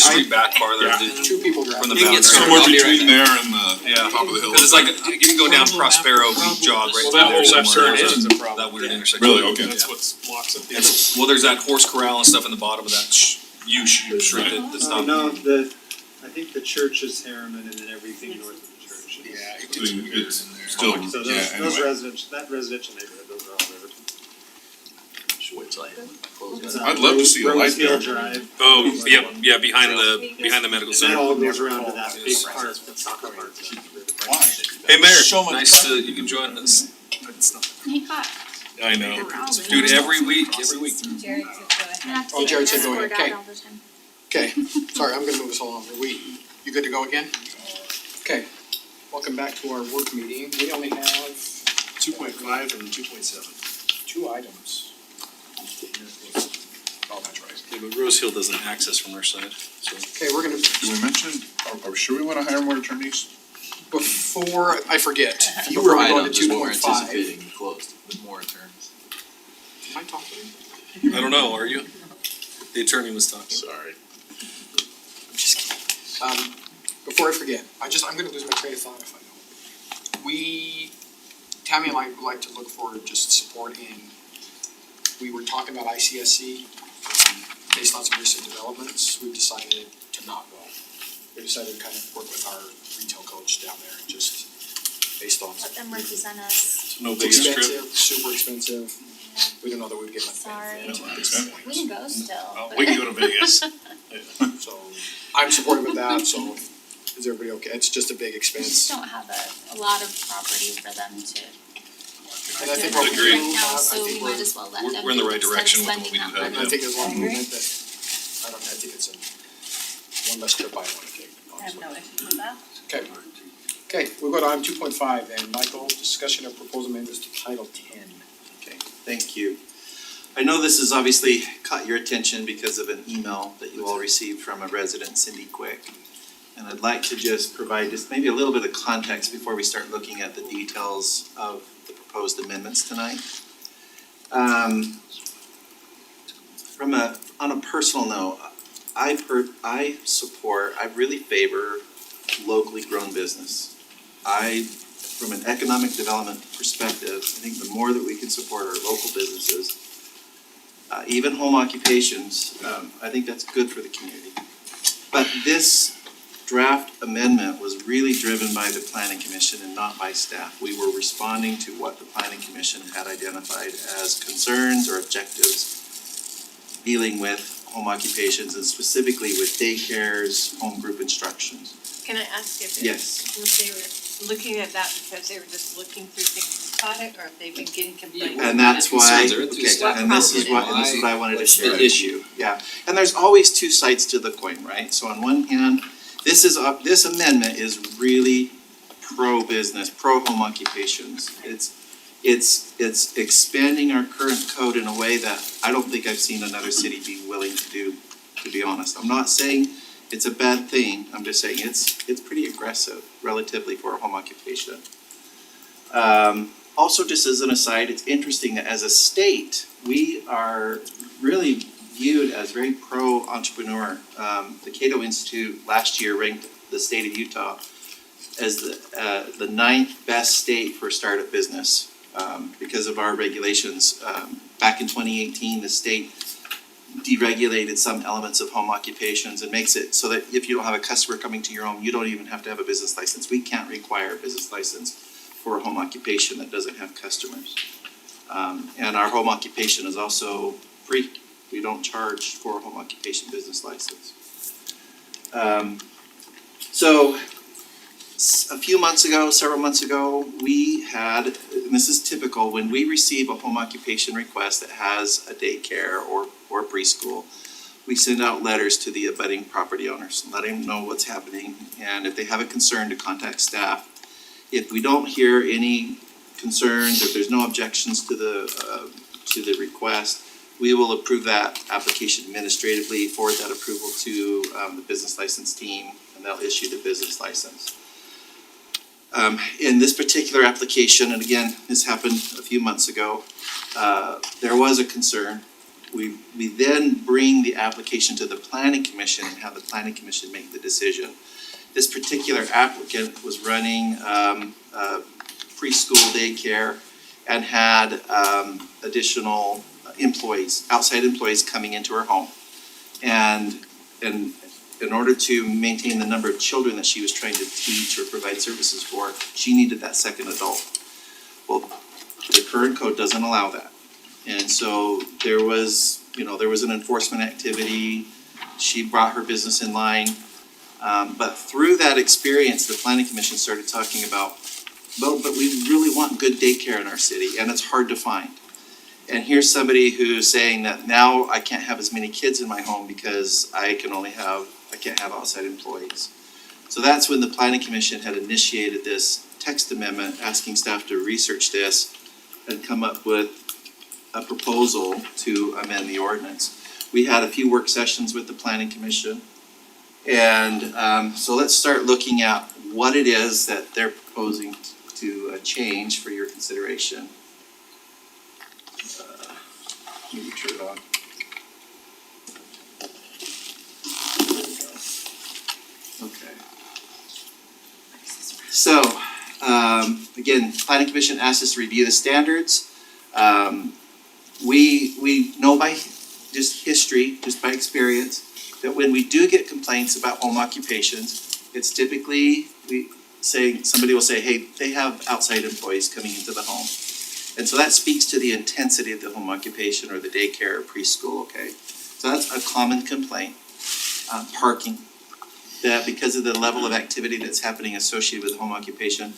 street back farther. Yeah. the- Two people drive. From the It gets boundary. I'll Somewhere be right between there and the Yeah, top of the hill. cause it's like, you can go down Prospero, we jog right Well, through that there whole left somewhere. turn There's is a problem. that weird Yeah. intersection. Really? Okay. That's what blocks up the. Well, there's that horse corral and stuff in the bottom of that U-shape street that's not. No, I think the church is Harriman and then everything north of the church. Yeah, it I gets mean, weird it's in there. still, So yeah, those anyway. that residential neighborhood, those are all Riverton. Wait till I hit my close It's that. I'd love to see a light Rose Hill there. Drive. Oh, yep, behind the medical And that center. all goes around to that big Yes. park that's soccer park. Why? Hey Mayor, So much nice you can join us. He got I know. Dude, every week. Jared to go ahead. Oh, Jared said go ahead, okay. All the time. Okay, sorry, I'm gonna move us along. You good to go again? Okay, welcome back to our work meeting. We only have 2.5 and 2.7. 2 items. Oh, that's right. Yeah, but Rose Hill doesn't access from our side, so. Okay, we're gonna, Do we mention, are we sure we wanna hire more attorneys? before I forget, Fewer before we go items into is what we're 2.5. anticipating closed with more attorneys. Am I talking? I don't know, are you? The attorney was talking. Sorry. I'm just kidding. Before I forget, I'm gonna lose my train of thought if I don't. Tammy and I would like to look for just support in, we were talking about ICSC, based on some recent developments, we've decided to not go. We decided to kind of work with our retail coach down there and just based on. Let them represent us. No It's Vegas trip. expensive, super expensive, we don't know that we'd get much Sorry. benefit No, at it's this not. point. We can go still. but- We can go to Vegas. So, I'm supportive of that, so is everybody okay? It's just a big We just expense. don't have a lot of property for them to. And I think do what we it do right now, have, so I we think might as well let them. we're in the do right it instead of direction with what we spending that do have, and money. I think as long as we make that, I think it's one less trip I wanna take. I have no issue with that. Okay. Okay, we'll go to item 2.5 and Michael, discussion of proposal amendments to Title 10. Okay, thank you. I know this has obviously caught your attention because of an email that you all received from a resident, Cindy Quick. And I'd like to just provide just maybe a little bit of context before we start looking at the details of the proposed amendments tonight. On a personal note, I really favor locally grown business. From an economic development perspective, I think the more that we can support our local businesses, even home occupations, I think that's good for the community. But this draft amendment was really driven by the planning commission and not by staff. We were responding to what the planning commission had identified as concerns or objectives dealing with home occupations and specifically with daycares, home group instructions. Can I ask if Yes. if they were looking at that because they were just looking through things and caught it, or if they've been getting complaints? And that's why, Concerns are through okay, staff. and this is what I wanted to What's share. the issue? Yeah, and there's always two sides to the coin, right? So on one hand, this amendment is really pro-business, pro-home occupations. It's expanding our current code in a way that I don't think I've seen another city be willing to do, to be honest. I'm not saying it's a bad thing, I'm just saying it's pretty aggressive relatively for a home occupation. Also, just as an aside, it's interesting that as a state, we are really viewed as very pro-entrepreneur. The Cato Institute last year ranked the state of Utah as the 9th best state for startup business because of our regulations. Back in 2018, the state deregulated some elements of home occupations and makes it so that if you don't have a customer coming to your home, you don't even have to have a business license. We can't require a business license for a home occupation that doesn't have customers. And our home occupation is also free. We don't charge for a home occupation business license. So several months ago, we had, and this is typical, when we receive a home occupation request that has a daycare or preschool, we send out letters to the abutting property owners, letting them know what's happening, and if they have a concern, to contact staff. If we don't hear any concerns, if there's no objections to the request, we will approve that application administratively, forward that approval to the business license team, and they'll issue the business license. In this particular application, and again, this happened a few months ago, there was a concern we then bring the application to the planning commission and have the planning commission make the decision. This particular applicant was running preschool daycare and had additional employees, outside employees coming into her home. And in order to maintain the number of children that she was trying to teach or provide services for, she needed that second adult. Well, the current code doesn't allow that. And so there was an enforcement activity. She brought her business in line. But through that experience, the planning commission started talking about, well, but we really want good daycare in our city, and it's hard to find. And here's somebody who's saying that now I can't have as many kids in my home because I can't have outside employees. So that's when the planning commission had initiated this text amendment, asking staff to research this and come up with a proposal to amend the ordinance. We had a few work sessions with the planning commission. And so let's start looking at what it is that they're proposing to change for your consideration. Let me turn it on. Okay. So, again, planning commission asked us to review the standards. We know by just history, just by experience, that when we do get complaints about home occupations, it's typically somebody will say, hey, they have outside employees coming into the home. And so that speaks to the intensity of the home occupation or the daycare or preschool, okay? So that's a common complaint. Parking, that because of the level of activity that's happening associated with home occupation,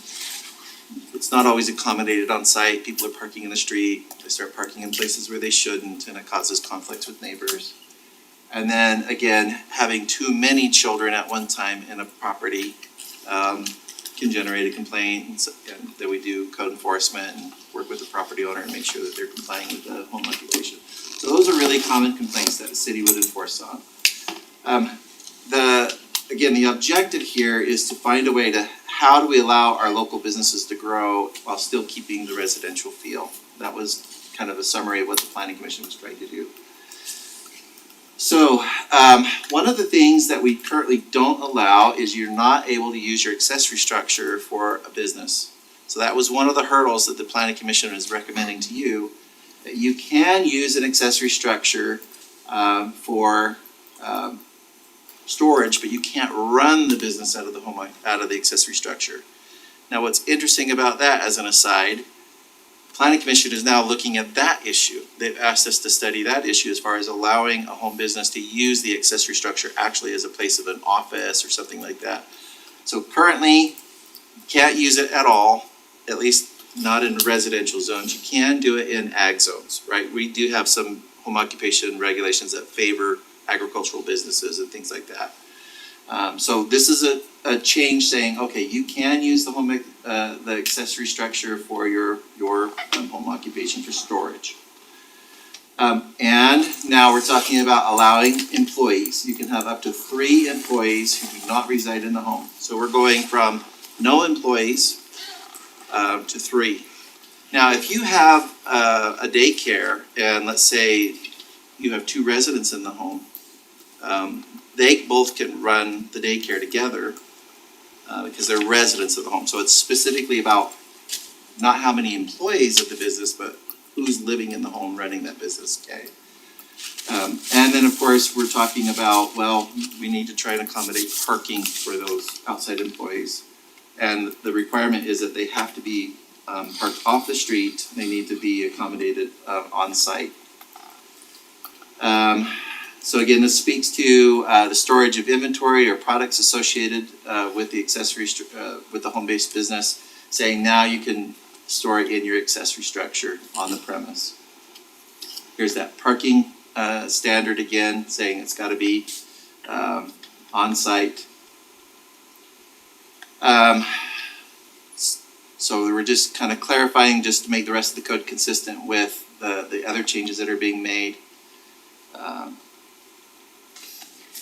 it's not always accommodated on site. People are parking in the street, they start parking in places where they shouldn't, and it causes conflicts with neighbors. And then again, having too many children at one time in a property can generate a complaint, and that we do code enforcement and work with the property owner and make sure that they're complying with the home occupation. So those are really common complaints that the city would enforce on. The objective here is to find a way to, how do we allow our local businesses to grow while still keeping the residential feel? That was kind of a summary of what the planning commission was trying to do. So, one of the things that we currently don't allow is you're not able to use your accessory structure for a business. So that was one of the hurdles that the planning commission is recommending to you, that you can use an accessory structure for storage, but you can't run the business out of the home, out of the accessory structure. Now, what's interesting about that, as an aside, Planning Commission is now looking at that issue. They've asked us to study that issue as far as allowing a home business to use the accessory structure actually as a place of an office or something like that. So currently, you can't use it at all, at least not in residential zones. You can do it in ag zones, right? We do have some home occupation regulations that favor agricultural businesses and things like that. So this is a change saying, okay, you can use the home, the accessory structure for your home occupation for storage. And now we're talking about allowing employees. You can have up to 3 employees who do not reside in the home. So we're going from no employees to 3. Now, if you have a daycare and let's say you have 2 residents in the home, they both can run the daycare together because they're residents of the home. So it's specifically about not how many employees of the business, but who's living in the home running that business, okay? And then of course, we're talking about, well, we need to try and accommodate parking for those outside employees. And the requirement is that they have to be parked off the street. They need to be accommodated on site. So again, this speaks to the storage of inventory or products associated with the accessory, with the home-based business, saying now you can store it in your accessory structure on the premise. Here's that parking standard again, saying it's got to be on site. So we're just kind of clarifying just to make the rest of the code consistent with the other changes that are being made.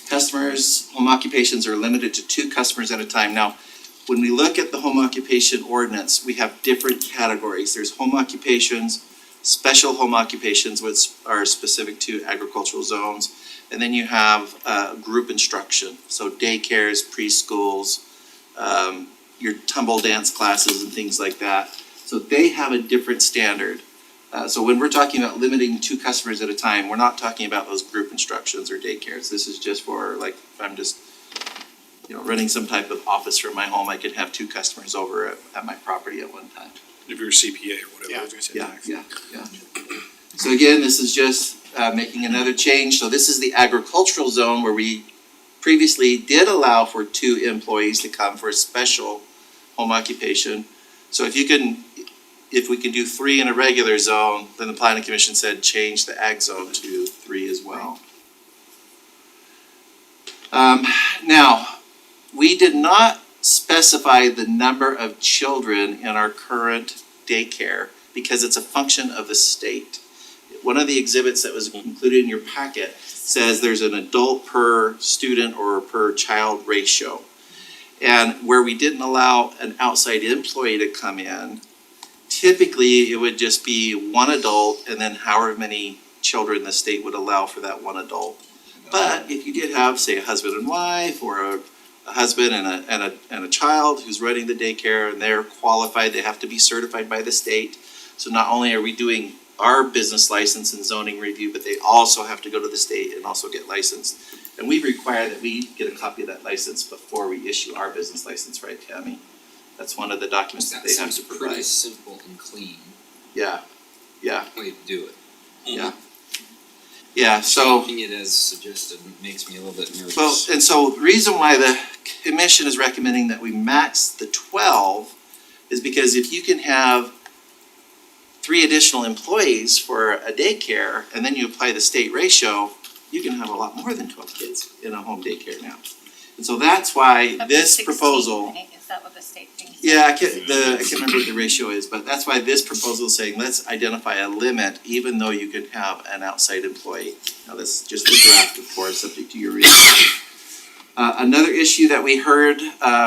Customers, home occupations are limited to 2 customers at a time. Now, when we look at the home occupation ordinance, we have different categories. There's home occupations special home occupations, which are specific to agricultural zones. And then you have group instruction, so daycares, preschools, your tumble dance classes and things like that. So they have a different standard. So when we're talking about limiting 2 customers at a time, we're not talking about those group instructions or daycares. This is just for, like, if I'm just, running some type of office from my home, I could have 2 customers over at my property at one time. If you're a CPA or whatever, I was gonna say. Yeah. So again, this is just making another change. So this is the agricultural zone where we previously did allow for 2 employees to come for a special home occupation. So if we can do 3 in a regular zone, then the planning commission said change the ag zone to 3 as well. Now, we did not specify the number of children in our current daycare because it's a function of the state. One of the exhibits that was included in your packet says there's an adult per student or per child ratio. And where we didn't allow an outside employee to come in, typically it would just be 1 adult and then however many children the state would allow for that 1 adult. But if you did have, say, a husband and wife or a husband and a child who's running the daycare and they're qualified, they have to be certified by the state. So not only are we doing our business license and zoning review, but they also have to go to the state and also get licensed. And we require that we get a copy of that license before we issue our business license, right, Tammy? That's one of the documents that they have to provide. Pretty simple and clean Yeah, way to do it. yeah, so. Changing it as suggested makes me a little bit nervous. Well, and so the reason why the commission is recommending that we max the 12 is because if you can have 3 additional employees for a daycare and then you apply the state ratio, you can have a lot more than 12 kids in a home daycare now. And so that's why Up to this 16, proposal. right? Is that what the state thinks? Yeah, I can't remember what the ratio is, but that's why this proposal is saying, let's identify a limit, even though you can have an outside employee. Now, that's just a draft, of course, subject to your review. Another issue that we heard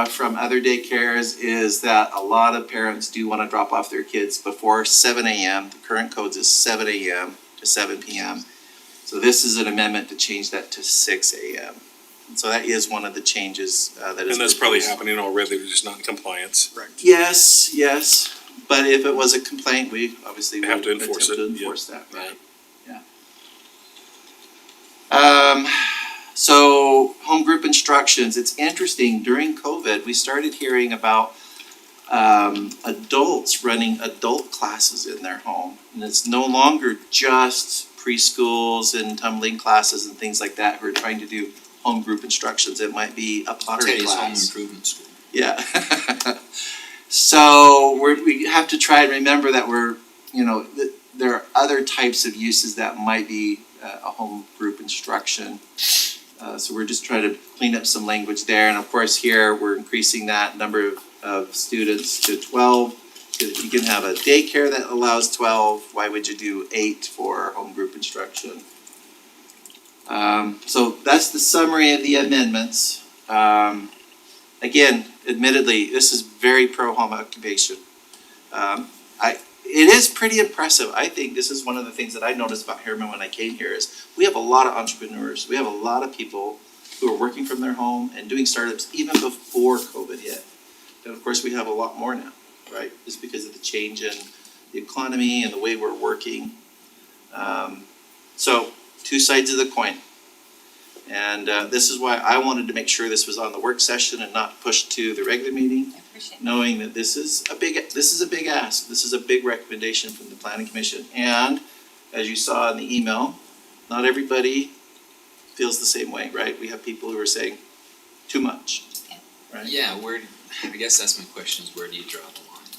from other daycares is that a lot of parents do wanna drop off their kids before 7 a.m. The current code is 7 a.m. to 7 p.m. So this is an amendment to change that to 6 a.m. And so that is one of the changes that is. And that's probably proposed. happening already, they're just not in compliance. Correct. Yes, but if it was a complaint, we obviously would Have attempt to enforce to it, enforce that, yeah. right? Yeah. So home group instructions, it's interesting, during COVID, we started hearing about adults running adult classes in their home. And it's no longer just preschools and tumbling classes and things like that who are trying to do home group instructions. It might be a pottery Teddy's Home class. Improvement School. Yeah. So we have to try and remember that there are other types of uses that might be a home group instruction. So we're just trying to clean up some language there. And of course here, we're increasing that number of students to 12. If you can have a daycare that allows 12, why would you do 8 for home group instruction? So that's the summary of the amendments. Again, admittedly, this is very pro home occupation. It is pretty impressive. I think this is one of the things that I noticed about Harriman when I came here is we have a lot of entrepreneurs. We have a lot of people who are working from their home and doing startups even before COVID hit. And of course, we have a lot more now, right? Just because of the change in the economy and the way we're working. So 2 sides of the coin. And this is why I wanted to make sure this was on the work session and not pushed to the regular meeting, I appreciate knowing that this is a big ask. This is a big recommendation from the planning commission. And as you saw in the email, not everybody feels the same way, right? We have people who are saying too much, right? Yeah, I guess that's my question is where do you draw the line?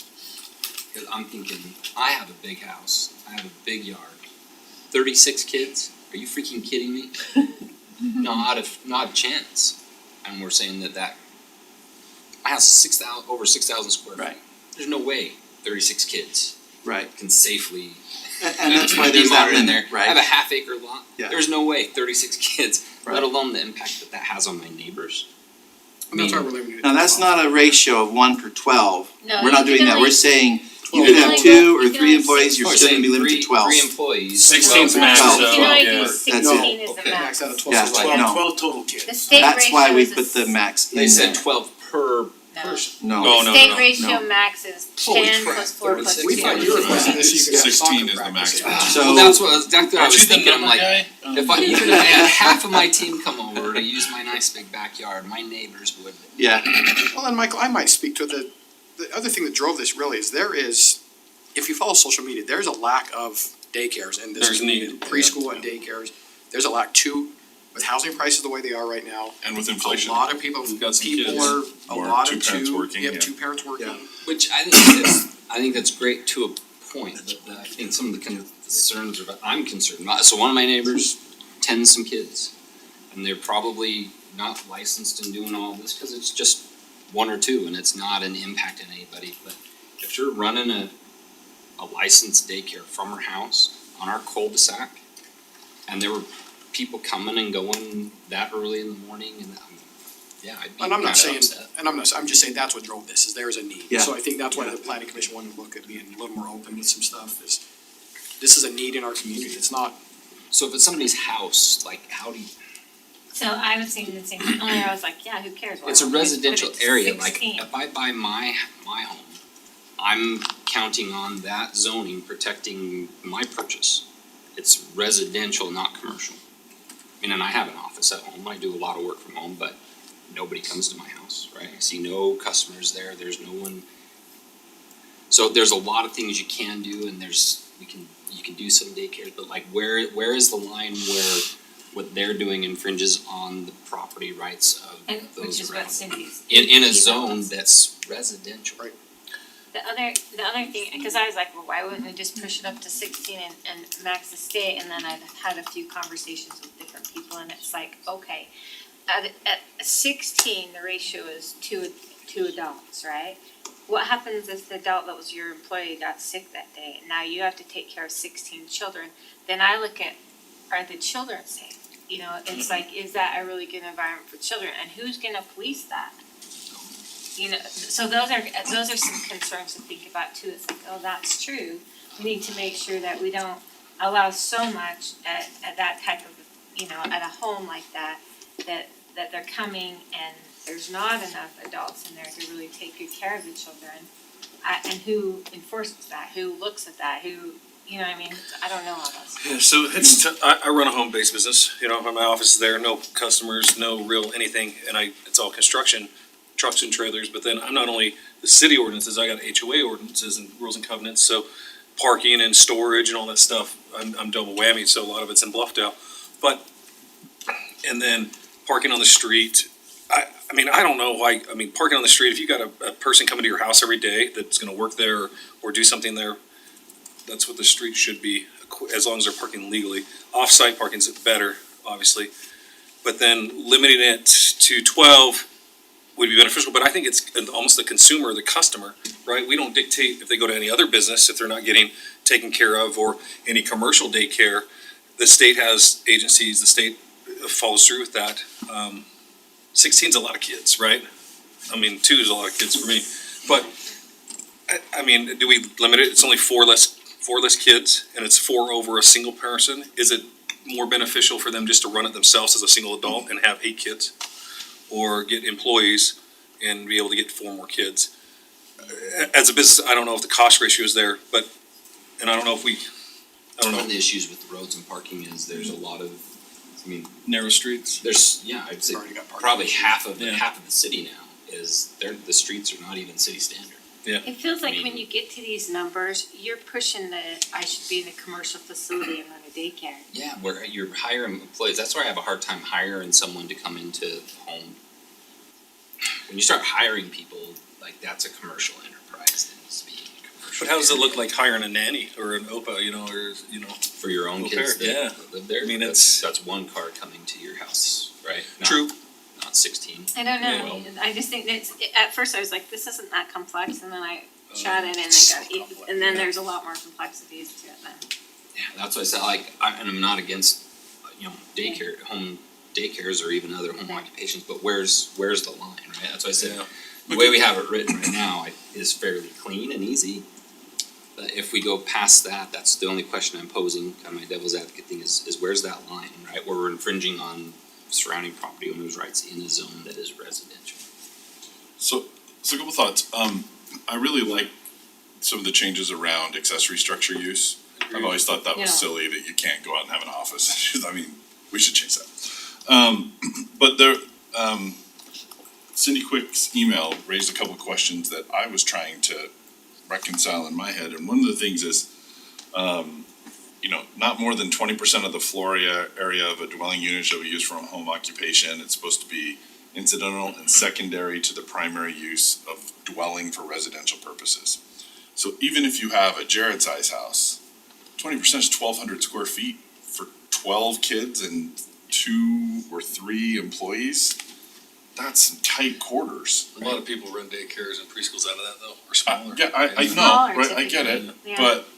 Cause I'm thinking, I have a big house, I have a big yard, 36 kids, are you freaking kidding me? Not a chance. And we're saying that I have over 6,000 square feet. Right. There's no way 36 kids Right. can safely And that's why be there's that monitored in limit, there. I have right? a half-acre lot. Yeah. There's no way 36 kids, Right. let alone the impact that has on my neighbors. And that's why we're limiting it. Now, that's not a ratio of 1 per 12. No, We're not you doing can that. We're only- saying You could have only two or you can three only employees, you're Or still gonna be saying limited to 12. Three employees. 16's Well, max, that's- so- You can only yeah. do That's it. 16 is the Okay. max. Max out of 12, Yeah, so 12, no. 12 total kids. The state That's why we ratio put is the max in They said there. 12 per No. person. No, Oh, no, State no, ratio no. max is Holy 10 crap, plus 4 plus 2. We thought you were requesting this so you could have 16 soccer is the practice. maximum. so. Well, that's what exactly what I Aren't was you the thinking, I'm number like, guy? if I even if I had half of my team come over to use my nice big backyard, my neighbors would. Yeah, Well, and Michael, I might speak to the other thing that drove this really is there is, if you follow social media, there's a lack of daycares in this There's community, need, preschool and daycares. There's a lack too, with housing prices the way they are right now. And with A inflation. lot of people, We've got some people kids. are, a Or lot two of parents two, working, you have yeah. two parents working. Yeah. Which I think that's great to a point, but I think some of the concerns are, I'm concerned about, so one of my neighbors tends some kids. And they're probably not licensed in doing all this, cause it's just one or two and it's not an impact on anybody, but if you're running a licensed daycare from her house on our cul-de-sac, and there were people coming and going that early in the morning and, yeah, I'd be And I'm not kinda saying, upset. I'm just saying that's what drove this, is there is a need. Yeah. So I think that's why the planning commission wanted to look at being a little more open with some stuff, is this is a need in our community, it's not, So if it's somebody's house, like how do you, So I was thinking the same thing, only I was like, yeah, who cares? Why it's a don't we just put it residential to area, like 16? if I buy my home, I'm counting on that zoning protecting my purchase. It's residential, not commercial. I mean, and I have an office at home, I do a lot of work from home, but nobody comes to my house, right? I see no customers there, there's no one. So there's a lot of things you can do and you can do some daycares, but like where is the line where what they're doing infringes on the property rights of And those which is around what Cindy's. in a email zone was. that's residential. Right. The other thing, cause I was like, well, why wouldn't we just push it up to 16 and max the state? And then I've had a few conversations with different people and it's like, okay, at 16, the ratio is two adults, right? What happens if the adult that was your employee got sick that day and now you have to take care of 16 children? Then I look at, are the children safe? You know, it's like, is that a really good environment for children and who's gonna police that? You know, so those are some concerns to think about too. It's like, oh, that's true. We need to make sure that we don't allow so much at that type of, you know, at a home like that they're coming and there's not enough adults in there to really take good care of the children. And who enforces that? Who looks at that? Who, you know what I mean? I don't know all those. Yeah, so it's, I run a home-based business, you know, my office is there, no customers, no real anything, and it's all construction, trucks and trailers, but then I'm not only the city ordinances, I got HOA ordinances and rules and covenants, so parking and storage and all that stuff, I'm double whammy, so a lot of it's in Bluffdale. But, and then parking on the street, I mean, I don't know why, I mean, parking on the street, if you got a person coming to your house every day that's gonna work there or do something there, that's what the street should be, as long as they're parking legally. Off-site parking's better, obviously. But then limiting it to 12 would be beneficial, but I think it's almost the consumer, the customer, right? We don't dictate if they go to any other business, if they're not getting taken care of, or any commercial daycare. The state has agencies, the state follows through with that. 16's a lot of kids, right? I mean, 2 is a lot of kids for me, but I mean, do we limit it? It's only four less kids, and it's 4 over a single person. Is it more beneficial for them just to run it themselves as a single adult and have 8 kids? Or get employees and be able to get 4 more kids? As a business, I don't know if the cost ratio is there, but, and I don't know if One of the issues with the roads and parking is there's a lot of, I mean, narrow streets. there's, yeah, I'd say already got parking. probably half of Yeah. the city now is the streets are not even city standard. It feels like I mean- when you get to these numbers, you're pushing I should be in a commercial facility and run a daycare. Yeah, where you're hiring employees, that's why I have a hard time hiring someone to come into home. When you start hiring people, like that's a commercial enterprise that needs to be in a commercial. But how does it look area. like hiring a nanny or an OPA, you know, or, you know? For your own Au kids pair, yeah. that live there? I mean, That's one car coming to your house, right? Not- True. Not 16. I don't Yeah. know, I just think that at first I was like, this isn't that complex, and then I chatted and I got, and then there's a lot more complexities to it then. Yeah, that's why I said, like, and I'm not against, you know, home daycares or even other home Yeah. occupations, but where's the line, right? That's why I said, Yeah. the way we have it written right now is fairly clean and easy. But if we go past that, that's the only question I'm posing, kind of my devil's advocate thing is where's that line, right? Where we're infringing on surrounding property owners' rights in a zone that is residential. So a couple thoughts. I really like some of the changes around accessory structure use. I've always thought that was Yeah. silly that you can't go out and have an office. I mean, we should change that. But there, Cindy Quick's email raised a couple of questions that I was trying to reconcile in my head. And one of the things is, not more than 20% of the floor area of a dwelling unit shall be used for a home occupation. It's supposed to be incidental and secondary to the primary use of dwelling for residential purposes. So even if you have a Jared size house, 20% is 1,200 square feet for 12 kids and 2 or 3 employees. That's some tight quarters. A lot of people run daycares and preschools out of that though, or smaller. Yeah, I know, Smaller right, I get it, typically, yeah. but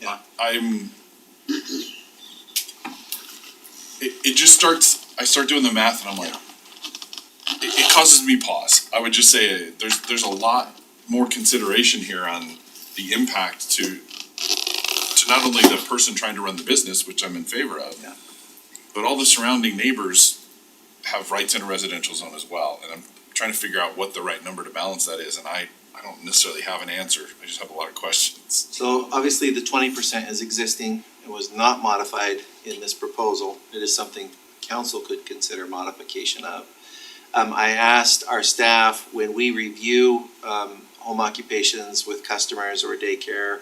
it just I start doing the math and I'm like, it causes me pause. I would just say there's a lot more consideration here on the impact to not only the person trying to run the business, which I'm in favor of, Yeah. but all the surrounding neighbors have rights in a residential zone as well. And I'm trying to figure out what the right number to balance that is, and I don't necessarily have an answer. I just have a lot of questions. So obviously the 20% is existing. It was not modified in this proposal. It is something council could consider modification of. I asked our staff, when we review home occupations with customers or daycare,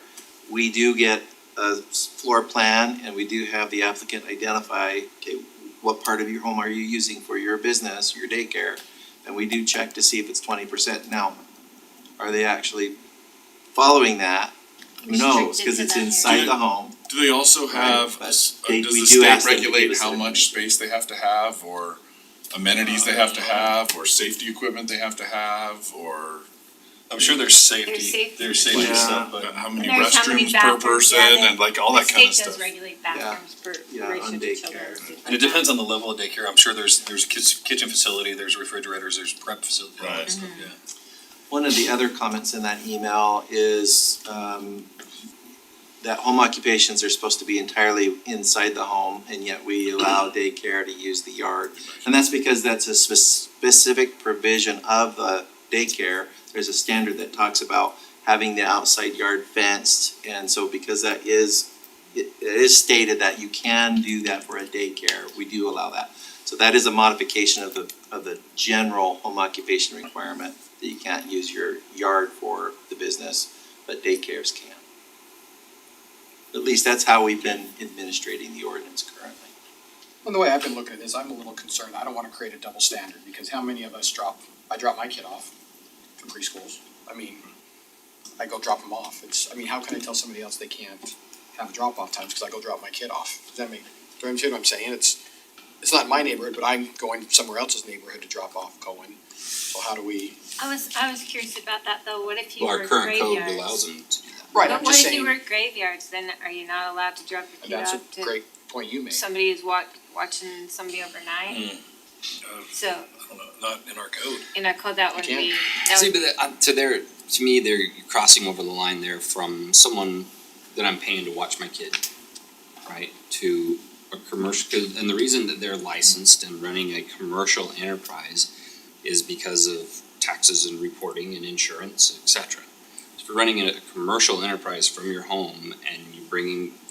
we do get a floor plan and we do have the applicant identify, okay, what part of your home are you using for your business, your daycare? And we do check to see if it's 20%. Now, are they actually following that? Who knows, Restricted cause to it's that inside area. the home. Do they also have, Right, does but we the do state ask them to give regulate us how that much space they have to have, or amenities they have to have, or safety equipment they have to have, or I'm sure there's safety, safety. there's safety Yeah. stuff, but how many There's how many restrooms per bathrooms, person, yeah, and like all that kind of The state stuff. does regulate bathrooms per Yeah, ratio on to children. daycare. and things and like it depends on the level of daycare. I'm sure there's kitchen facility, there's refrigerators, there's prep facility, all that Right. stuff, yeah. One of the other comments in that email is that home occupations are supposed to be entirely inside the home, and yet we allow daycare to use the yard. And that's because that's a specific provision of the daycare. There's a standard that talks about having the outside yard fenced, and so because that is, it is stated that you can do that for a daycare, we do allow that. So that is a modification of the general home occupation requirement, that you can't use your yard for the business, but daycares can. At least that's how we've been administrating the ordinance currently. Well, the way I've been looking at this, I'm a little concerned. I don't wanna create a double standard, because how many of us I drop my kid off to preschools. I mean, I go drop them off. How can I tell somebody else they can't have drop-off times, cause I go drop my kid off? Does that make, do you understand what I'm saying? It's not my neighborhood, but I'm going somewhere else's neighborhood to drop off Cohen. So how do we? I was curious about that though. What if you Well, were our current code graveyards? allows them to do that. Right, But I'm what just if you saying, were graveyards? Then are you not allowed to drop your kid that's off a to great point you made. somebody who's watching somebody overnight? So I don't know, not in our code. in our code that would can't. be that See, would, but to me, you're crossing over the line there from someone that I'm paying to watch my kid, right? To a commercial, and the reason that they're licensed and running a commercial enterprise is because of taxes and reporting and insurance, et cetera. If you're running a commercial enterprise from your home and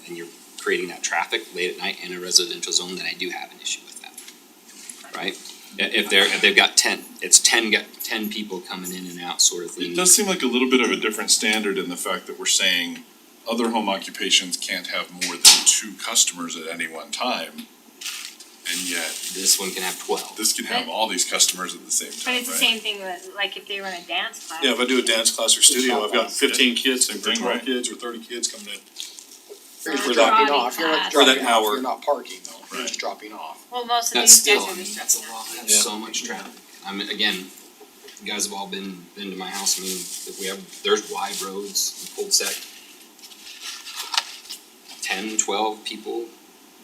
you're creating that traffic late at night in a residential zone, then I do have an issue with that, right? If they've got 10 people coming in and out sort of thing. It does seem like a little bit of a different standard in the fact that we're saying other home occupations can't have more than 2 customers at any one time. And yet, This one can have 12. this can have all these customers at the same but time, it's the right? same thing with like if they run a dance class. Yeah, if I do a dance class or studio, I've got 15 kids, and Right. 12 kids or 30 kids coming in. You're For just that- dropping off, you're not For that dropping off, hour. you're not parking though, you're Right. just dropping off. Well, most of That's these guys still, are just that's a dropping lot, off. that's Yeah. so much traffic. I mean, again, you guys have all been to my house, I mean, if there's wide roads, in cul-de-sac. 10, 12 people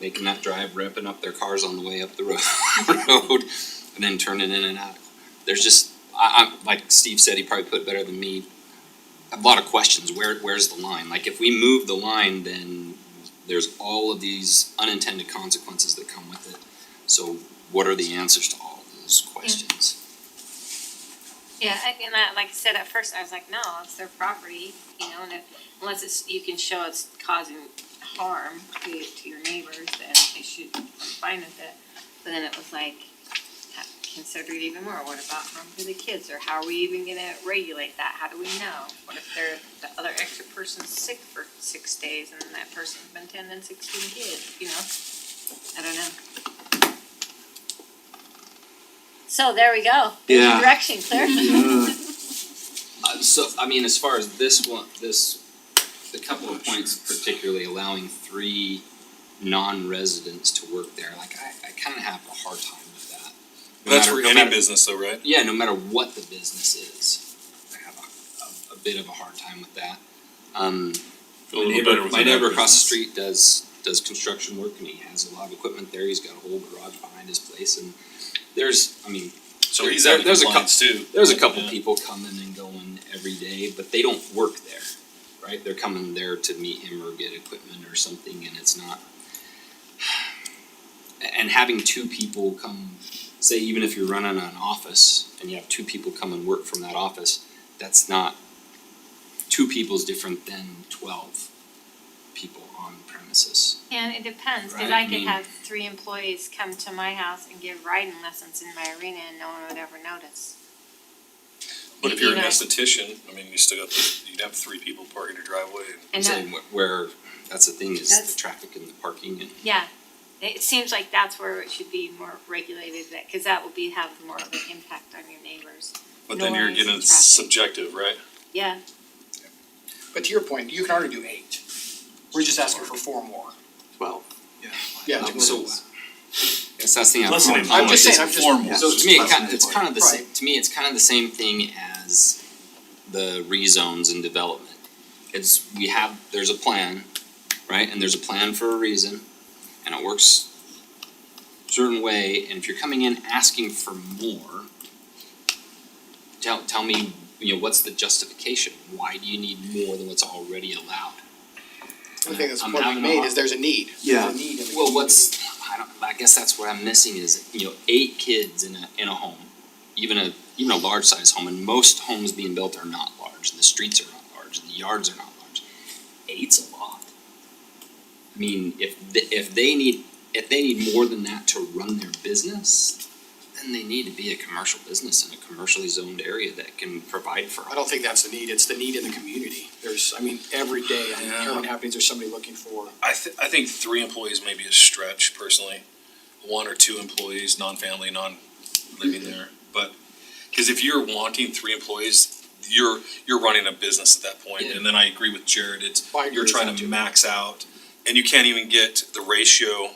making that drive, revving up their cars on the way up the road, and then turning in and out. There's just, I'm, like Steve said, he probably put it better than me. have a lot of questions. Where's the line? Like, if we move the line, then there's all of these unintended consequences that come with it. So what are the answers to all of those questions? Yeah, like I said, at first I was like, no, it's their property, you know, and unless you can show it's causing harm to your neighbors, then it should, I'm fine with it. But then it was like, consider it even more, what about harm to the kids, or how are we even gonna regulate that, how do we know? What if the other extra person's sick for 6 days and then that person's been tending 16 kids, you know? I don't know. So there we go, there's your Yeah. direction, Claire. So, I mean, as far as this one, the couple of points particularly allowing 3 non-residents to work there, like, I kinda have a hard time with that. No That's matter- for no any matter- business though, right? Yeah, no matter what the business is, I have a bit of a hard time with that. Feel a little better with My that neighbor across the business. street does construction work, and he has a lot of equipment there, he's got a whole garage behind his place, and there's, I mean, So he's There- out of there's a compliance too. there's a couple Yeah. people coming and going every day, but they don't work there, right? They're coming there to meet him or get equipment or something, and it's not. And having 2 people come, say, even if you're running an office and you have 2 people come and work from that office, that's not, 2 people's different than 12 people on premises. And it depends, cause Right, I I could mean- have 3 employees come to my house and give riding lessons in my arena and no one would ever notice. But if you're an You know, esthetician, I mean, you still got, you'd have 3 people parking your driveway. And So that, where, that's the thing, is That's- the traffic and the parking and. yeah, it seems like that's where it should be more regulated, cause that will have more of an impact on your neighbors. But then you're Noise getting and traffic. subjective, right? Yeah, But to your point, you can already do 8. We're just asking for 4 more. 12. Yeah. So, guess that's the thing. Less than I'm- I'm just saying, I'm it's just. formal. So to me, Less than it's employee. kind of the Right. same, to me, it's kind of the same thing as the rezones and development. It's, there's a plan, right, and there's a plan for a reason, and it works a certain way, and if you're coming in asking for more, tell me, what's the justification? Why do you need more than what's already allowed? I think that's the I'm point we having a made, hard- is there's a need. Yeah. There's a need in the Well, community. I guess that's what I'm missing is, 8 kids in a home, even a large size home, and most homes being built are not large, and the streets are not large, and the yards are not large. 8's a lot. I mean, if they need more than that to run their business, then they need to be a commercial business in a commercially zoned area that can provide for all. I don't think that's the need, it's the need in the community. There's, I mean, every day, I mean, Yeah. hearing happenings, there's somebody looking for. I think 3 employees may be a stretch personally. 1 or 2 employees, non-family, non-living there. But, cause if you're wanting 3 employees, you're running a business at that point. Yeah. And then I agree with Jared, I agree you're with trying that to too. max out. And you can't even get the ratio,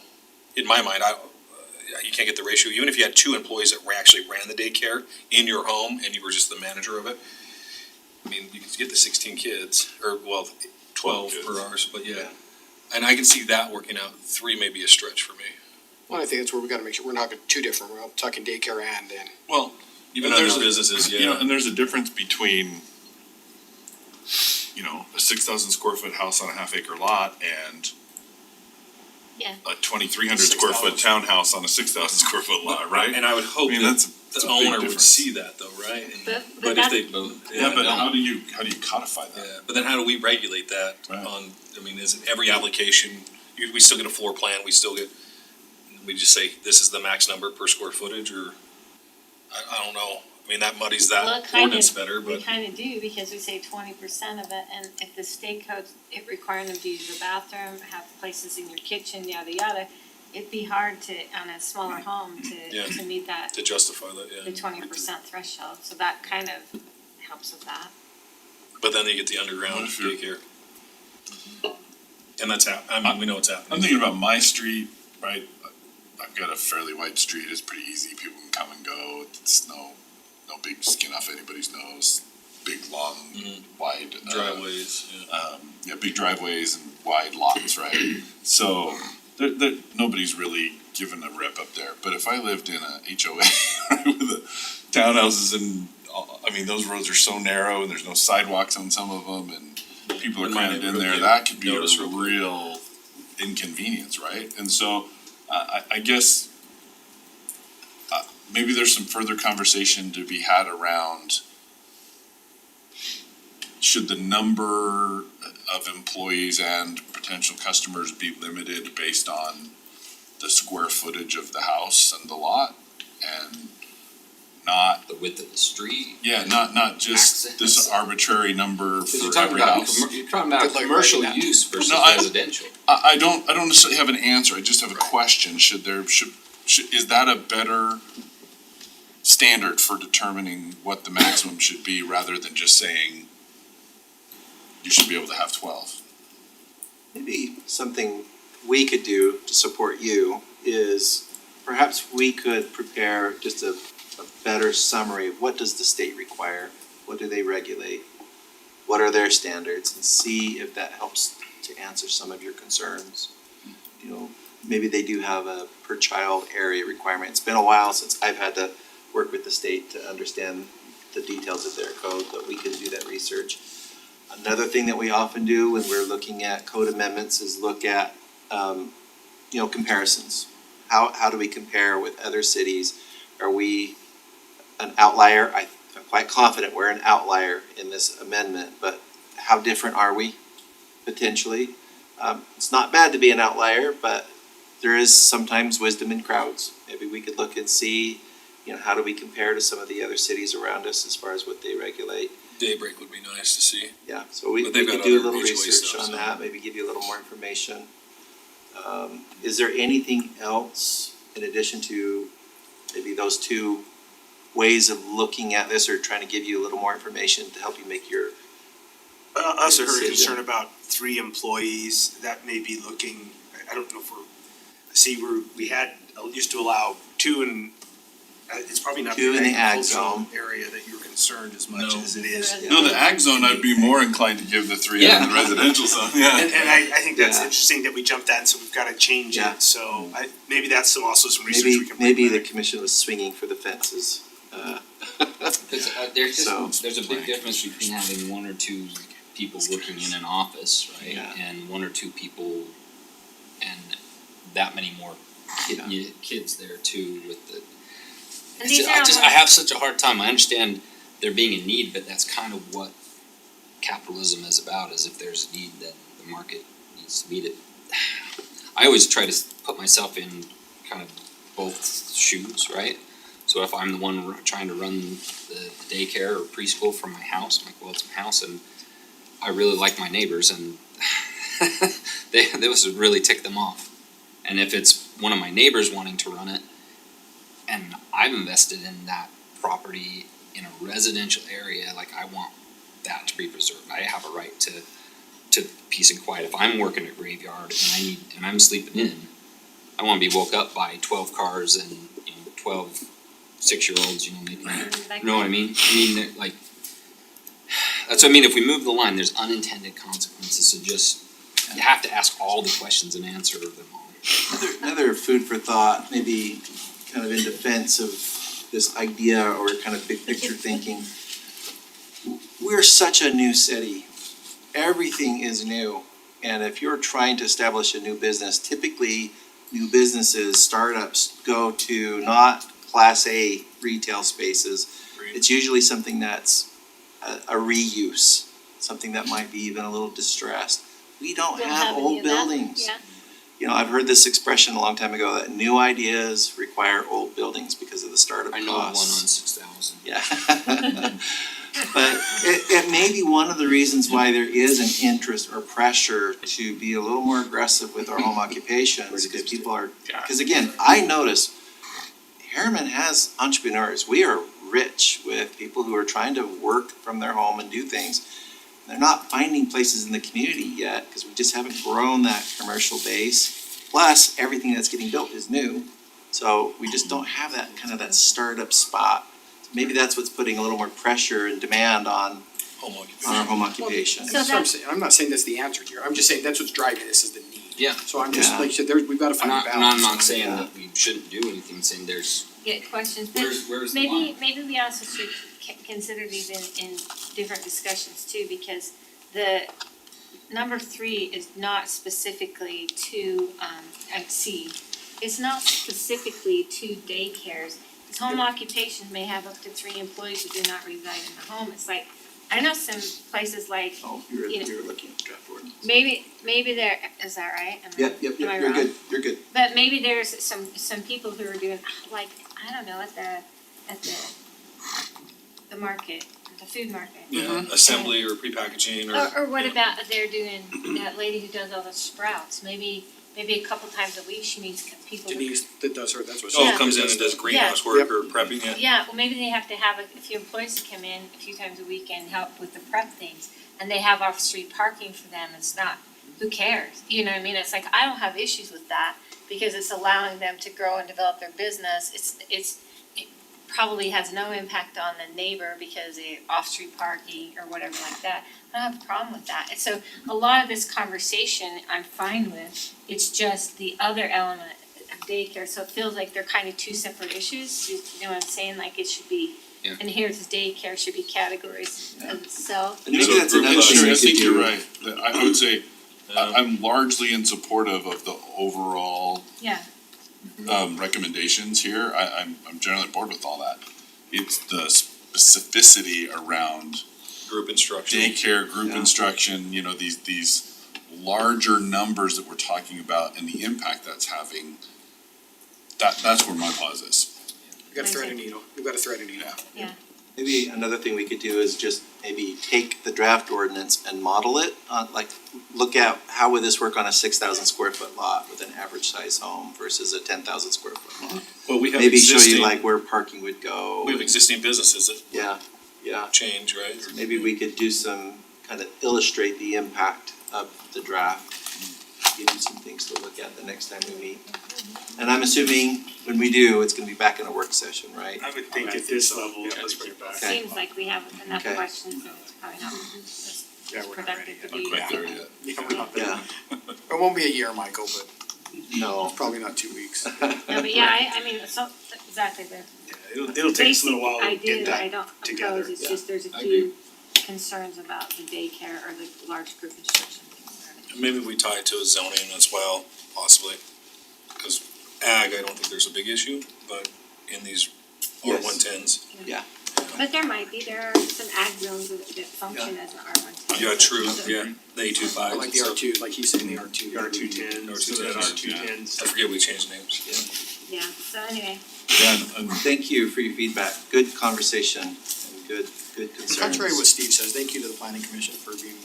in my mind, you can't get the ratio, even if you had 2 employees that actually ran the daycare in your home and you were just the manager of it. I mean, you could get the 16 kids, or 12 kids. per hours, but yeah. And I can see that working out. 3 may be a stretch for me. Well, I think that's where we gotta make sure, we're not too different, we're not talking daycare and. Well, even And other there's a- businesses, You know, yeah. and there's a difference between, a 6,000 square foot house on a half acre lot and Yeah. a 2,300 square foot 6,000. townhouse on a 6,000 square foot lot, right? And I would I hope mean, that that's the a big owner would difference. see that though, right? And- But But if that's- they, Yeah, but don't. how do you codify that? yeah, but then how do we regulate that Right. on, I mean, is it every application, we still get a floor plan, we just say, this is the max number per square footage, or, I don't know. I mean, that muddies Well, that it kind ordinance of- better, we but, kinda do, because we say 20% of it, and if the state code, it requiring them to use the bathroom, have places in your kitchen, yada yada, it'd be hard to, on a smaller home, Yeah. to meet that, to justify that, yeah. the 20% threshold, so that kind of helps with that. But then you get the underground What if you're- daycare. And that's I mean, we know it's happening. I'm thinking about my street, right? I've got a fairly wide street, it's pretty easy, people can come and go, it's no big skin off anybody's nose. Big, long, Mhm. wide. Driveways, yeah. Big driveways and wide lots, right? So, nobody's really given a rep up there, but if I lived in a HOA, right, with the townhouses and I mean, those roads are so narrow and there's no sidewalks on some of them and people are In my crammed in neighborhood, there, yeah, that could be a notice real quick. real inconvenience, right? And so, I guess, maybe there's some further conversation to be had around should the number of employees and potential customers be limited based on the square footage of the house and the lot? And not, The width of the street. not just this Access. arbitrary number You're for talking every about, house. you're talking about Good luck commercial writing that. use versus No, I- residential. I don't necessarily have an answer, I just have a question, should, is that a better standard for determining what the maximum should be, rather than just saying you should be able to have 12? Maybe something we could do to support you is perhaps we could prepare just a better summary of what does the state require? What do they regulate? What are their standards? And see if that helps to answer some of your concerns. You know, maybe they do have a per child area requirement. It's been a while since I've had to work with the state to understand the details of their code, but we can do that research. Another thing that we often do when we're looking at code amendments is look at, comparisons. How do we compare with other cities? Are we an outlier? I'm quite confident we're an outlier in this amendment, but how different are we potentially? It's not bad to be an outlier, but there is sometimes wisdom in crowds. Maybe we could look and see, how do we compare to some of the other cities around us as far as what they regulate? Daybreak would be nice to see. Yeah, so we But they've could got do a other little HOA research stuff, on so. that, maybe give you a little more information. Is there anything else in addition to maybe those two ways of looking at this, or trying to give you a little more information to help you make your I also heard a Decision. concern about 3 employees, that may be looking, I don't know if we used to allow 2 in, it's probably not 2 the in the ag agricultural zone. area that you're concerned as much No. as it is. Yeah. No, the ag zone, I'd be more inclined to give the 3 in the residential zone, yeah. And I think that's Yeah. interesting that we jumped that, and so we've gotta change Yeah. it, so maybe that's also some research we maybe can bring maybe the back. commission was swinging for the fences. There's So- there's a big difference between having 1 or 2 people working in an office, right? Yeah. And 1 or 2 people and that many more kids there too with the. And these are I have such a hard time, I understand there being a need, but that's kind of what capitalism is about, is if there's a need, then the market needs to meet it. I always try to put myself in kind of both shoes, right? So if I'm the one trying to run the daycare or preschool from my house, I'm like, well, it's my house and I really like my neighbors and this would really tick them off. And if it's one of my neighbors wanting to run it and I've invested in that property in a residential area, like I want that to be preserved. I have a right to peace and quiet. If I'm working a graveyard and I'm sleeping in, I wanna be woke up by 12 cars and 12 6-year-olds, making, you know what I mean? They're like, that's what I mean, if we move the line, there's unintended consequences, so just, you have to ask all the questions and answer them all. Another food for thought, maybe kind of in defense of this idea or kind of big picture thinking. We're such a new city. Everything is new. And if you're trying to establish a new business, typically new businesses, startups go to not Class A retail spaces. It's usually something that's a reuse, something that might be even a little distressed. We don't We'll have any old of that. buildings. Yeah. I've heard this expression a long time ago that new ideas require old buildings because of the startup I know of one on costs. 6,000. Yeah. But it may be one of the reasons why there is an interest or pressure to be a little more aggressive with our home occupations, because people are, because again, I notice Harriman has entrepreneurs. We are rich with people who are trying to work from their home and do things. They're not finding places in the community yet because we just haven't grown that commercial base. Plus, everything that's getting built is new. So we just don't have that kind of that startup spot. Maybe that's what's putting a little more pressure and demand on Home occupation. our home occupation. So That's what I'm that- saying, I'm not saying that's the answer here, I'm just saying that's what's driving this is the need. Yeah. So I'm just, Yeah. like you said, we've gotta find a balance. I'm not saying Yeah. that we shouldn't do anything, I'm saying there's, Get questions, but where's the line? maybe we also should consider these in different discussions too, because the number 3 is not specifically to, at C. It's not specifically to daycares. This home occupation may have up to 3 employees who do not reside in the home. It's like, I know some places like, Oh, You know- you're looking at the draft ordinance. maybe there, is that right? Am I- Yep, am I you're wrong? good, you're good. But maybe there's some people who are doing, like, I don't know, at the market, the food market. Yeah, assembly or prepackaging or. Or what about they're doing, that lady who does all the sprouts, maybe a couple times a week she needs people to. Denise, that does her, that's what she. Oh, Yeah. comes in and does greenhouse work or prepping, yeah. Yeah, well, maybe they have to have a few employees to come in a few times a week and help with the prep things. And they have off-street parking for them, it's not, who cares? You know what I mean? It's like, I don't have issues with that because it's allowing them to grow and develop their business. It probably has no impact on the neighbor because they off-street parking or whatever like that. I don't have a problem with that. And so a lot of this conversation I'm fine with. It's just the other element of daycare, so it feels like they're kind of two separate issues. You know what I'm saying? Like it should be, Yeah. and here's daycare should be categories of itself. And maybe that's another thing we I could think you're do. right. I would say, Um, I'm largely in supportive of the overall Yeah, recommendations here. I'm generally on board with all that. It's the specificity around Group instruction. daycare, group Yeah. instruction, you know, these larger numbers that we're talking about and the impact that's having. That's where my pause is. You gotta thread a needle, you gotta thread a needle. yeah. Maybe another thing we could do is just maybe take the draft ordinance and model it on, like, look at how would this work on a 6,000 square foot lot with an average size home versus a 10,000 square foot lot. Well, we have Maybe show existing, you like where parking would go. we have existing businesses that Yeah, change, right? maybe we could do some, kind of illustrate the impact of the draft. Give you some things to look at the next time we meet. And I'm assuming when we do, it's gonna be back in a work session, right? I would think at this level, let's bring it back. Okay. Seems like we have enough Okay. questions, so it's probably not as Yeah, we're not ready productive yet. to Not be. quite there yet. Yeah, we're not there. Yeah, It won't be a year, Michael, but no. probably not 2 weeks. No, but yeah, I mean, so, exactly, the Yeah, it'll take us a little while to basic get idea, I that don't together. oppose, it's just there's a I few concerns about the daycare or the large group instruction things. Maybe we tie it to a zoning as well, possibly. Cause ag, I don't think there's a big issue, but in these R Yes. 110s. But there are some ag zones that function as an R110. Yeah, true, yeah, the A25 Like and the stuff. R2, like he's saying the R2. The R210, so that R210. I forget we changed names. Yeah, so anyway, Yeah, and Thank you for your feedback. Good conversation and good concerns. Contrary to what Steve says, thank you to the planning commission for being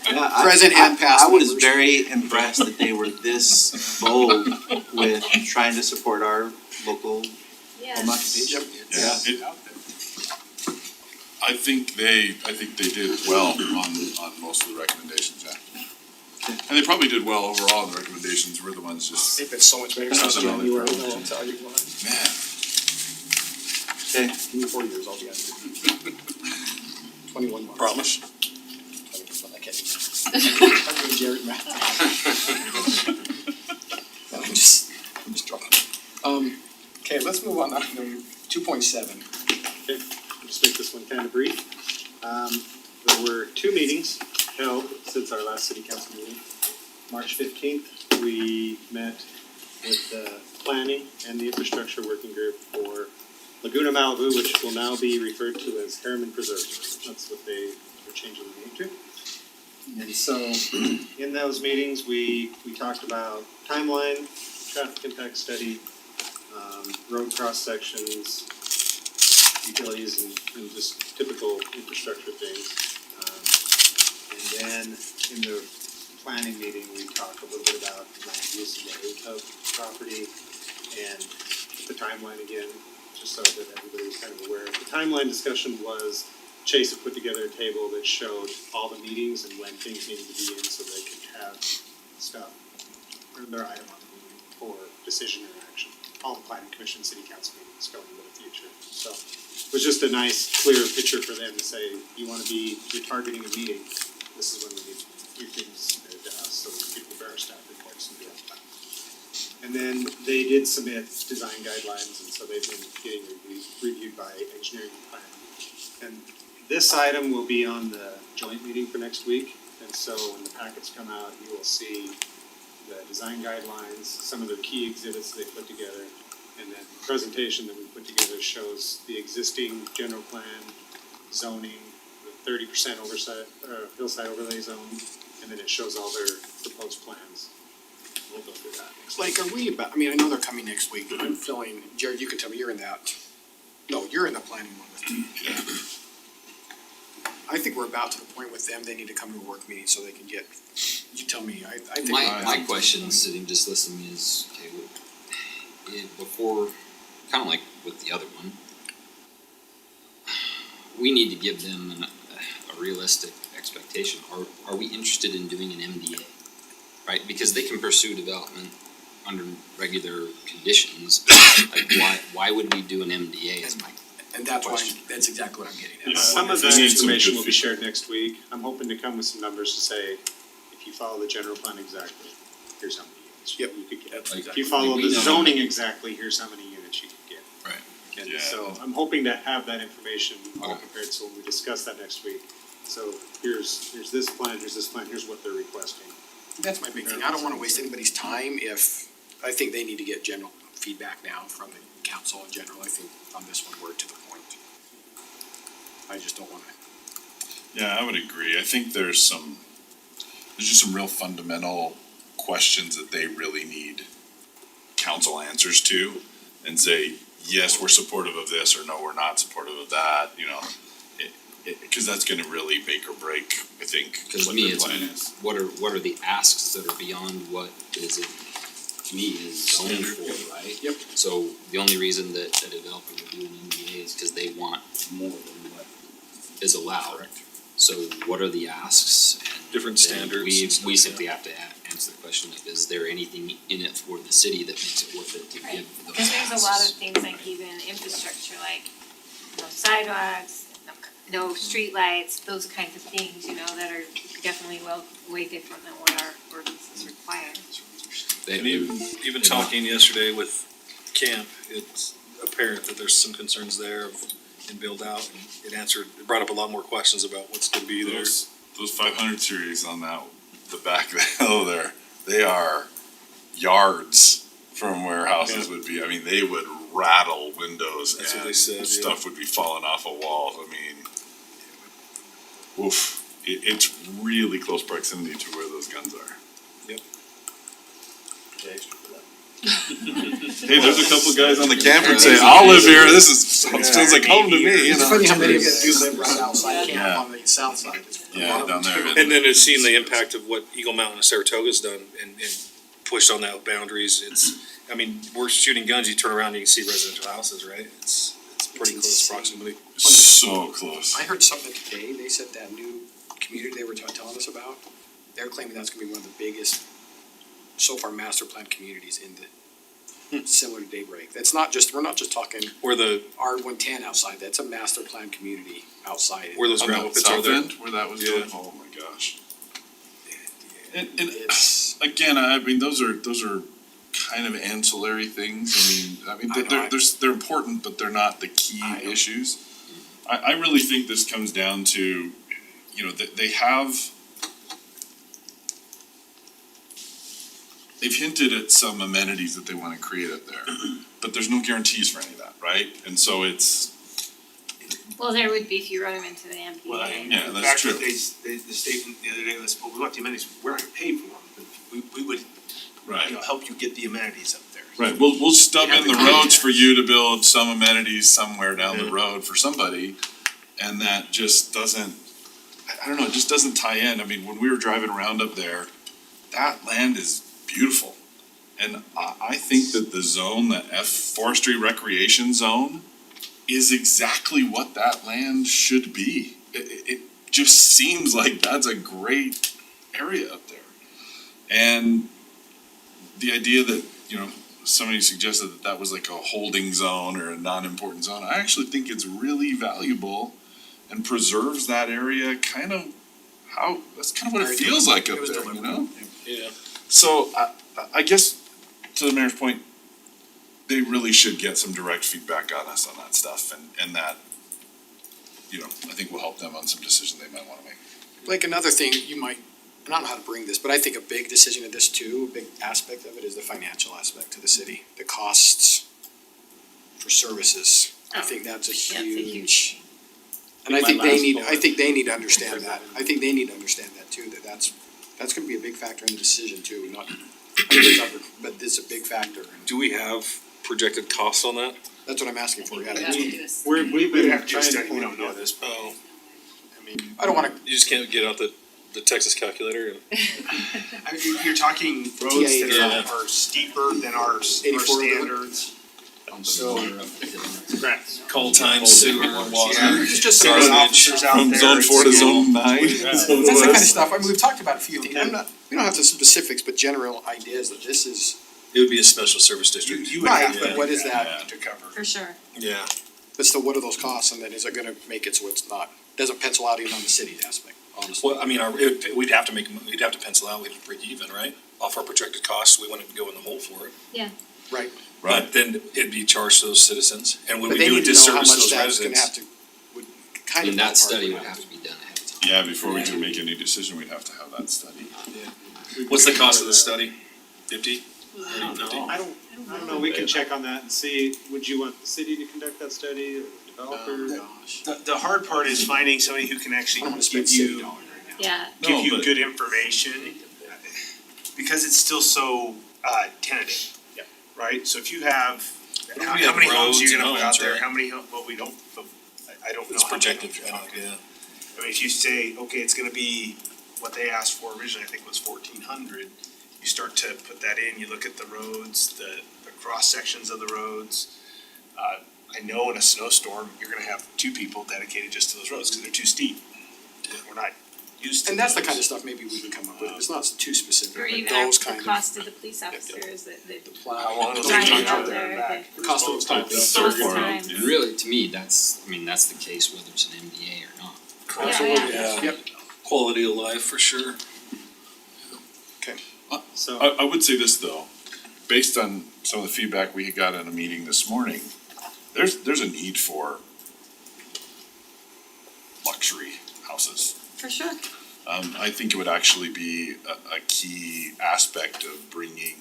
Yeah, Present and past I was members. very impressed that they were this bold with trying to support our local yeah. home occupation. yeah, I think they did well on most of the recommendations, yeah. And they probably did well overall on the recommendations. We're the ones just, They've been so much better since January, I'll tell you what. man, Okay, Give me 4 years, I'll be out there. 21 months. Promise? 20%, I can't. I'm doing Jared math. No, I'm just joking. Okay, let's move on to item 2.7. Okay, I'll just make this one kind of brief. There were 2 meetings held since our last city council meeting. March 15th, we met with the planning and the infrastructure working group for Laguna Malibu, which will now be referred to as Harriman Preserve. That's what they are changing the name to. And so, in those meetings, we talked about timeline, traffic impact study, road cross sections, utilities and just typical infrastructure things. And then in the planning meeting, we talked a little bit about land use of the A-Hub property and the timeline again, just so that everybody was kind of aware. The timeline discussion was Chase had put together a table that showed all the meetings and when things needed to be in so they could have stuff, or their item on the meeting for decision or action. All the planning commission, city council meetings going into the future. So it was just a nice, clear picture for them to say, you're targeting a meeting, this is when we need your things submitted to us, so that we can prepare our staff reports and do all that. And then they did submit design guidelines, and so they've been getting reviewed by engineering and planning. And this item will be on the joint meeting for next week, and so when the packets come out, you will see the design guidelines, some of the key exhibits they put together, and then the presentation that we put together shows the existing general plan, zoning, the 30% oversight, hillside overlay zone, and then it shows all their proposed plans. We'll go through that next week. Like, are we about, I mean, I know they're coming next week, but I'm feeling, Jared, you can tell me, you're in that, no, you're in the planning one with me. I think we're about to the point with them, they need to come to a work meeting so they can get, you tell me, I think. My question, sitting just listening, is, okay, before, kinda like with the other one, we need to give them a realistic expectation. Are we interested in doing an MDA? Right, because they can pursue development under regular conditions. Like, why would we do an MDA is my And that's why, question. that's exactly what I'm getting at. Yeah. Some of They that need some information good will be feedback. shared next week. I'm hoping to come with some numbers to say, if you follow the general plan exactly, here's how many units Yep. you could get. That's If exactly. you follow We the know. zoning exactly, here's how many units you could get. Right. And Yeah. so I'm hoping to have that information all Okay. prepared, so when we discuss that next week. So here's this plan, here's what they're requesting. That's my big thing, I don't wanna waste anybody's time if, I think they need to get general feedback now from the council in general, I think on this one, we're to the point. I just don't wanna. Yeah, I would agree. I think there's just some real fundamental questions that they really need council answers to and say, yes, we're supportive of this, or no, we're not supportive of that, you know. Cause that's gonna really make or break, I think, Cause what to me, their it's, plan is. what are the asks that are beyond what is it, to me, is zoned Standard, for, right? Yep. So the only reason that a developer would do an MDA is cause they want more than what is allowed. So what are the asks? And Different then standards We and stuff, simply have to answer the question of, is there anything in it for the city that makes it worth it to Right. give those Cause there's a lot of asks? things like even infrastructure, like no sidewalks, no streetlights, those kinds of things, you know, that are definitely way different than what our ordinances require. They- And even talking yesterday with camp, it's apparent that there's some concerns there in build out, and it brought up a lot more questions about what's gonna be there. Those 500 series on the back of the hill there, they are yards from where houses would be. I mean, they would rattle windows That's what they and said, yeah. stuff would be falling off of walls. I mean, oof, it's really close proximity to where those guns are. Hey, there's a couple guys on the camper that say, I'll live here, this feels like home to me, you It's know? funny how many of them do live right outside camp Yeah. on the south side. Yeah, down there. And then it's seen the impact of what Eagle Mountain and Saratoga's done and pushed on that boundaries. I mean, we're shooting guns, you turn around and you can see residential houses, right? It's pretty close insane. proximity. So close. I heard something today, they said that new community they were telling us about, they're claiming that's gonna be one of the biggest, so far master plan communities in the, similar to Daybreak. That's not just, we're not just talking Where the, R110 outside, that's a master plan community outside. where those On gravel the pits are south there. end, where that was Yeah. going, oh my gosh. And It's, again, I mean, those are kind of ancillary things. I mean, I know, they're important, but they're not the key I know. issues. I really think this comes down to, you know, they've hinted at some amenities that they wanna create up there, but there's no guarantees for any of that, right? And so it's, Well, there would be if you run them into the Well, MPA. Yeah, in that's fact, true. the statement the other day was, well, we want the amenities, we're not gonna pay for them, but we would, right. help you get the amenities up there. Right, we'll stub Yeah, in the the roads context. for you to build some amenities somewhere down the Yeah. road for somebody. And that just doesn't, I don't know, it just doesn't tie in. I mean, when we were driving around up there, that land is beautiful. And I think that the zone, the F forestry recreation zone, is exactly what that land should be. It just seems like that's a great area up there. And the idea that, you know, somebody suggested that that was like a holding zone or a non-important zone, I actually think it's really valuable and preserves that area kind of that's kind of what it Very feels like up it was there, you deliberate. know? Yeah. So I guess to the mayor's point, they really should get some direct feedback on us on that stuff and that, you know, I think will help them on some decisions they might wanna make. Like another thing you might, and I don't know how to bring this, but I think a big decision of this too, a big aspect of it is the financial aspect to the city, the costs for services. I think that's a huge. And I think they need, to understand that. I think they need to understand that too, that's gonna be a big factor in the decision too, not, but it's a big factor. Do we have projected costs on that? That's what I'm asking for, yeah. We've We'd been have to do a trying to study, we pull don't know together. this, but. Oh, I mean, I don't wanna, you just can't get out the Texas calculator and. I mean, you're talking roads TA, that are steeper than our 84 standards. So. Call time, sewer, water. Yeah. just There's some, officers out From there. zone 4 to it's- zone 9. that's the kind of stuff, I mean, we've talked about a few things, we don't have the specifics, but general ideas that this is, It would be a special service You, district. you would Right, have but to, what is that? to cover. For sure. Yeah. but still, what are those costs, and then is it gonna make it so it's not, doesn't pencil out even on the city's aspect, honestly. Well, I mean, we'd have to pencil out, we'd have to break even, right? Off our projected costs, we wouldn't go in the hole for it. Right, But then it'd be charged to those citizens, and would but we they do a need to know how disservice to much those that's gonna have residents? to, would I kind of. mean, that part study would would have to be done ahead of time. Yeah, before we can make any decision, we'd have to have that study. What's the cost of the study? 50? I don't know, we can check on that and see, would you want the city to conduct that study, or the developer? Gosh. The hard part is finding somebody who can I actually don't wanna give spend city you, dollars right now. Yeah, give No, you but- good information. Because it's still so, tentative. Yeah. Right, so if you have, But how we have many homes are you roads gonna and put out homes, there, right? how many, well, we don't, I don't know. It's how many projected, homes you're talking. yeah. I mean, if you say, okay, it's gonna be, what they asked for originally, I think was 1,400, you start to put that in, you look at the roads, the cross sections of the roads. I know in a snowstorm, you're gonna have 2 people dedicated just to those roads, cause they're too steep. We're not used to And that's the those. kind of stuff maybe we can come up with, it's not too specific, Or but even those the kind of. cost of the police officers that they How long it'll take driving to get out there and there, back. The cost of those times. Both times. Yeah. Really, to me, that's the case whether it's an MDA or not. Absolutely, Yeah. yep, Quality of life, for sure. So, I would say this though, based on some of the feedback we got in a meeting this morning, there's a need for luxury houses. for sure. I think it would actually be a key aspect of bringing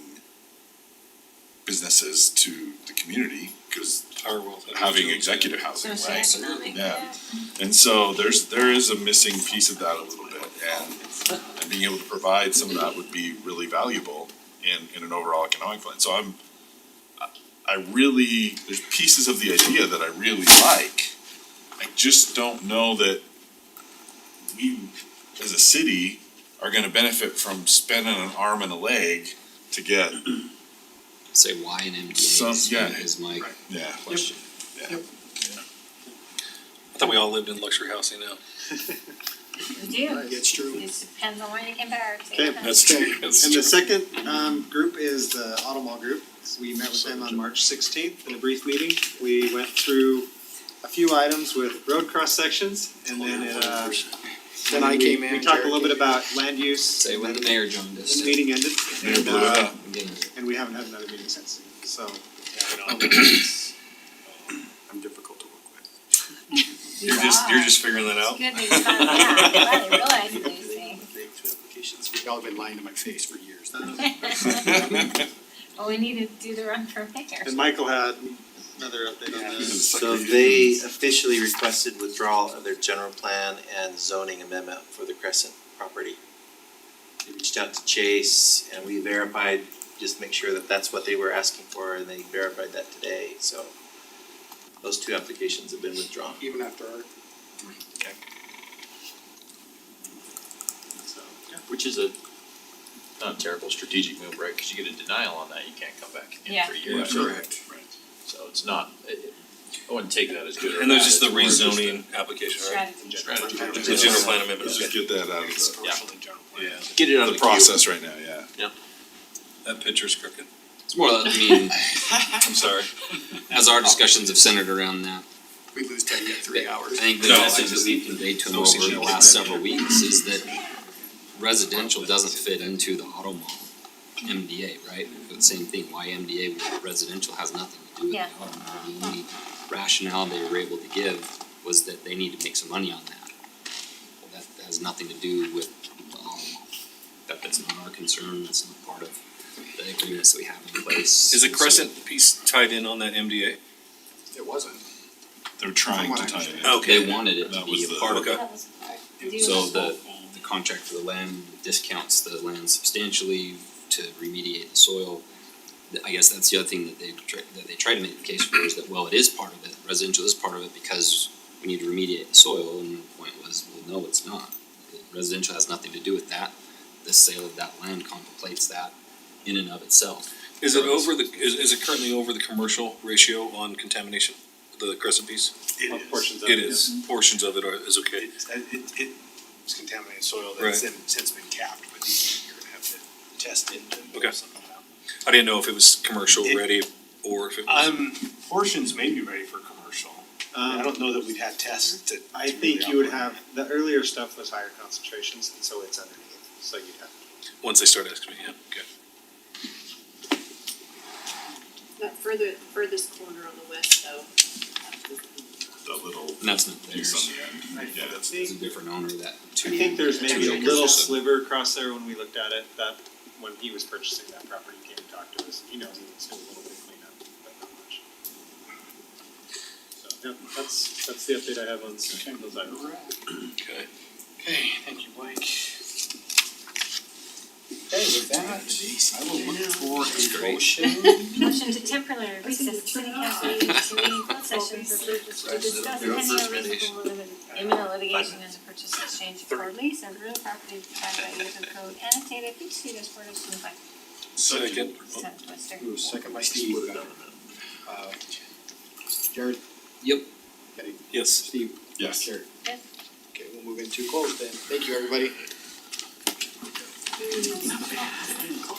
businesses to the community, cause Our wealth. having executive housing, right? Socioeconomic, Yeah. And so there is a missing piece of that a little bit, and being able to provide some of that would be really valuable in an overall economic plan. So there's pieces of the idea that I really like. I just don't know that we, as a city, are gonna benefit from spending an arm and a leg to get, Say why an MDA yeah. is my yeah. question. I thought we all lived in luxury housing now. we do. it's true. It just depends on where you compare it to. Okay. That's true, that's and true. the second, group is the Auto Mall Group. So we met with them on March 16th in a brief meeting. We went through a few items with road cross sections, and then Then I came in. We talked a Jared little bit came in. about land use. Say when the mayor joined us. The meeting ended, Mayor and, blew it up. and we haven't had another meeting since, so. I'm difficult to work with. You're just figuring that out? Good that you found that, I'm glad you realized these things. Y'all have been lying to my face for years. Well, we need to do the run for mayor. And Michael had another update on that. So they officially requested withdrawal of their general plan and zoning amendment for the Crescent property. They reached out to Chase and we verified, just make sure that that's what they were asking for, and they verified that today, so those 2 applications have been withdrawn. Even after our. So, Which is not a terrible strategic move, right? Cause you get a denial on that, you can't come back again Yeah. for a year. Right. Correct. So it's not, I wouldn't take that as good or And there's bad, just the it's more just rezoning application, right? Strategy. Strategy. The general plan amendment, Let's just okay. get that out of It's the, commercial and general plan. Yeah, Get it out of the the queue. process right now, yeah. that picture's crooked. It's more, I mean, I'm sorry. as our discussions have centered around that, We lose 10 in 3 I hours. think the No, message I that just- we've conveyed to them no over the significant last impact. several weeks is that residential doesn't fit into the auto mall MDA, right? The same thing, why MDA with residential has nothing to do with Yeah. it. The only rationale they were able to give was that they need to make some money on that. Well, that has nothing to do with, that's not our concern, that's not part of the agreements that we have in place. Is the And so- Crescent piece tied in on that MDA? It wasn't. They're trying From to what I tie it in. Okay. They wanted it to That be was a the- part of Okay. it. That was doing So the whole the thing. contract for the land discounts the land substantially to remediate the soil. I guess that's the other thing that they try to make the case for is that, well, it is part of it, residential is part of it because we need to remediate the soil, and the point was, well, no, it's not. Residential has nothing to do with that, the sale of that land contemplates that in and of itself. Is it over is it currently over the commercial ratio on contamination, the Crescent piece? It Well, is. portions of It it, is, portions of it is okay. It's contaminated soil Right. that's since been capped, but you're gonna have to test it and Okay. something out. I didn't know if it was commercial It- ready or if it was. Portions may be ready for commercial. I don't know that we've had tests to. I to think really you would operate. have, the earlier stuff was higher concentrations, and so it's underneath, so you'd have. Once they start asking me, yeah, okay. That furthest corner on the west though. The little And that's not piece theirs, on the end, yeah, that's. it's a different owner that I think there's maybe a acres little or so. sliver across there when we looked at it, that when he was purchasing that property, he came and talked to us, he knows he needs to do a little bit of cleanup, but not much. So, yeah, that's the update I have on those items. Okay. Okay, thank you, Blake. Okay, with that, I will look for a motion. Motion to temporarily recess the city council meeting to meeting closed sessions to discuss pending or reasonable imminent litigation and to purchase, exchange, or lease of real property defined by Utah code annotated each state as 425. Second. Twister. Ooh, second by Steve. Jared, Yep. Yes. Steve, Yes. Jared. Yes. Okay, we'll move into close then. Thank you, everybody.